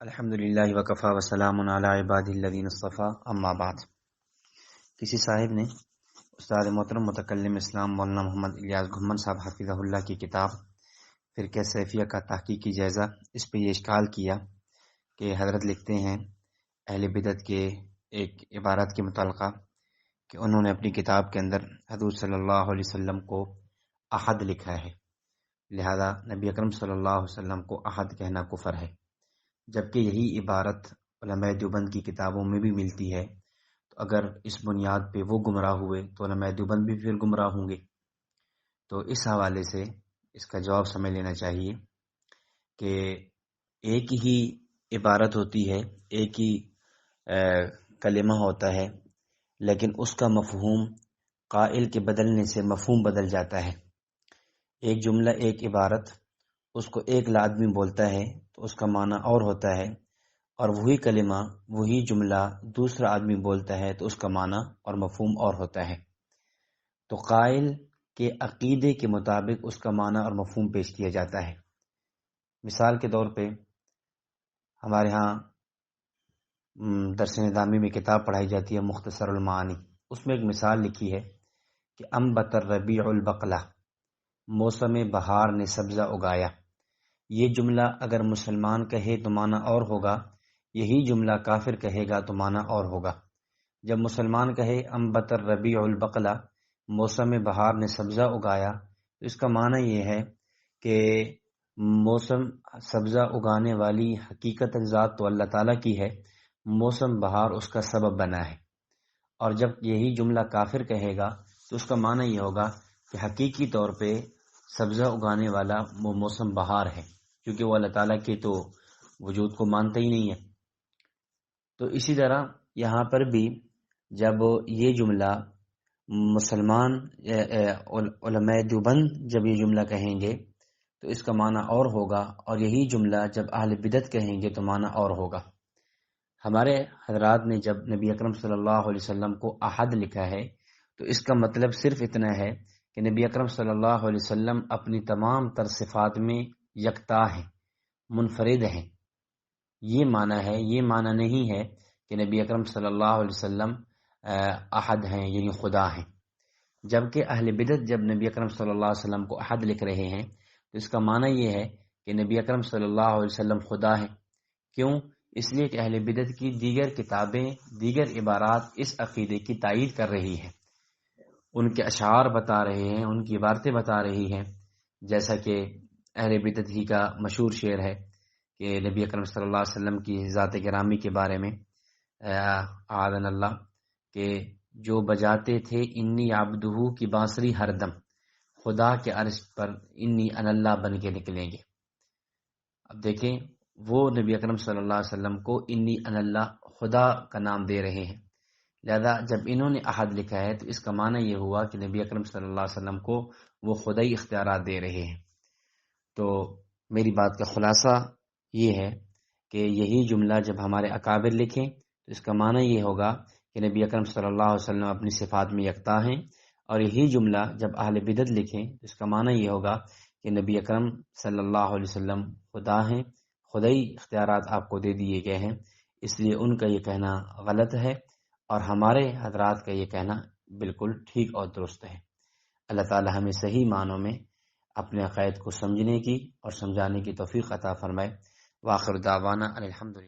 الحمدللہ وکفا وسلام علی عبادہ الذین اصطفیٰ اما بعد۔ کسی صاحب نے استاد محترم متکلم اسلام مولانا محمد الیاس گھمن صاحب حفظہ اللہ کی کتاب فرقہ سیفیہ کا تحقیقی جائزہ، اس پہ یہ اشکال کیا کہ حضرت لکھتے ہیں اہل بدعت کے ایک عبارت کے متعلقہ کہ انہوں نے اپنی کتاب کے اندر حضور صلی اللہ علیہ وسلم کو احد لکھا ہے، لہذا نبی اکرم صلی اللہ علیہ وسلم کو احد کہنا کفر ہے، جبکہ یہی عبارت علماء دیوبند کی کتابوں میں بھی ملتی ہے۔ تو اگر اس بنیاد پہ وہ گمراہ ہوئے تو علماء دیوبند بھی پھر گمراہ ہوں گے۔ تو اس حوالے سے اس کا جواب سمجھ لینا چاہیے کہ ایک ہی عبارت ہوتی ہے، ایک ہی کلمہ ہوتا ہے، لیکن اس کا مفہوم قائل کے بدلنے سے مفہوم بدل جاتا ہے۔ ایک جملہ، ایک عبارت، اس کو ایک آدمی بولتا ہے تو اس کا معنی اور ہوتا ہے، اور وہی کلمہ، وہی جملہ دوسرا آدمی بولتا ہے تو اس کا معنی اور مفہوم اور ہوتا ہے۔ تو قائل کے عقیدے کے مطابق اس کا معنی اور مفہوم پیش کیا جاتا ہے۔ مثال کے طور پہ ہمارے ہاں درس نظامی میں کتاب پڑھائی جاتی ہے مختصر المعانی، اس میں ایک مثال لکھی ہے کہ انبت الربیع البقلہ، موسم بہار نے سبزہ اگایا۔ یہ جملہ اگر مسلمان کہے تو معنی اور ہوگا، یہی جملہ کافر کہے گا تو معنی اور ہوگا۔ جب مسلمان کہے انبت الربیع البقلہ، موسم بہار نے سبزہ اگایا، تو اس کا معنی یہ ہے کہ موسم سبزہ اگانے والی حقیقت ذات تو اللہ تعالیٰ کی ہے، موسم بہار اس کا سبب بنا ہے۔ اور جب یہی جملہ کافر کہے گا تو اس کا معنی یہ ہوگا کہ حقیقی طور پہ سبزہ اگانے والا وہ موسم بہار ہے، کیونکہ وہ اللہ تعالیٰ کے تو وجود کو مانتا ہی نہیں ہے۔ تو اسی طرح یہاں پر بھی جب یہ جملہ مسلمان علماء دیوبند جب یہ جملہ کہیں گے تو اس کا معنی اور ہوگا، اور یہی جملہ جب اہل بدعت کہیں گے تو معنی اور ہوگا۔ ہمارے حضرات نے جب نبی اکرم صلی اللہ علیہ وسلم کو احد لکھا ہے تو اس کا مطلب صرف اتنا ہے کہ نبی اکرم صلی اللہ علیہ وسلم اپنی تمام تر صفات میں یکتا ہیں، منفرد ہیں، یہ معنی ہے۔ یہ معنی نہیں ہے کہ نبی اکرم صلی اللہ علیہ وسلم احد ہیں یعنی خدا ہیں۔ جبکہ اہل بدعت جب نبی اکرم صلی اللہ علیہ وسلم کو احد لکھ رہے ہیں تو اس کا معنی یہ ہے کہ نبی اکرم صلی اللہ علیہ وسلم خدا ہیں۔ کیوں؟ اس لیے کہ اہل بدعت کی دیگر کتابیں، دیگر عبارات اس عقیدے کی تائید کر رہی ہیں، ان کے اشعار بتا رہے ہیں، ان کی عبارتیں بتا رہی ہیں، جیسا کہ اہل بدعت ہی کا مشہور شعر ہے کہ نبی اکرم صلی اللہ علیہ وسلم کی ذات گرامی کے بارے میں اعاذنا اللہ کہ جو بجاتے تھے انی عبدہو کی بانسری ہر دم، خدا کے عرش پر انی ان اللہ بن کے نکلیں گے۔ اب دیکھیں وہ نبی اکرم صلی اللہ علیہ وسلم کو انی ان اللہ خدا کا نام دے رہے ہیں، لہذا جب انہوں نے احد لکھا ہے تو اس کا معنی یہ ہوا کہ نبی اکرم صلی اللہ علیہ وسلم کو وہ خدائی اختیارات دے رہے ہیں۔ تو میری بات کا خلاصہ یہ ہے کہ یہی جملہ جب ہمارے اکابر لکھیں تو اس کا معنی یہ ہوگا کہ نبی اکرم صلی اللہ علیہ وسلم اپنی صفات میں یکتا ہیں، اور یہی جملہ جب اہل بدعت لکھیں تو اس کا معنی یہ ہوگا کہ نبی اکرم صلی اللہ علیہ وسلم خدا ہیں، خدائی اختیارات آپ کو دے دیے گئے ہیں، اس لیے ان کا یہ کہنا غلط ہے، اور ہمارے حضرات کا یہ کہنا بالکل ٹھیک اور درست ہے۔ اللہ تعالی ہمیں صحیح معنوں میں اپنے عقائد کو سمجھنے کی اور سمجھانے کی توفیق عطا فرمائے۔ وآخر دعوانا الحمدللہ۔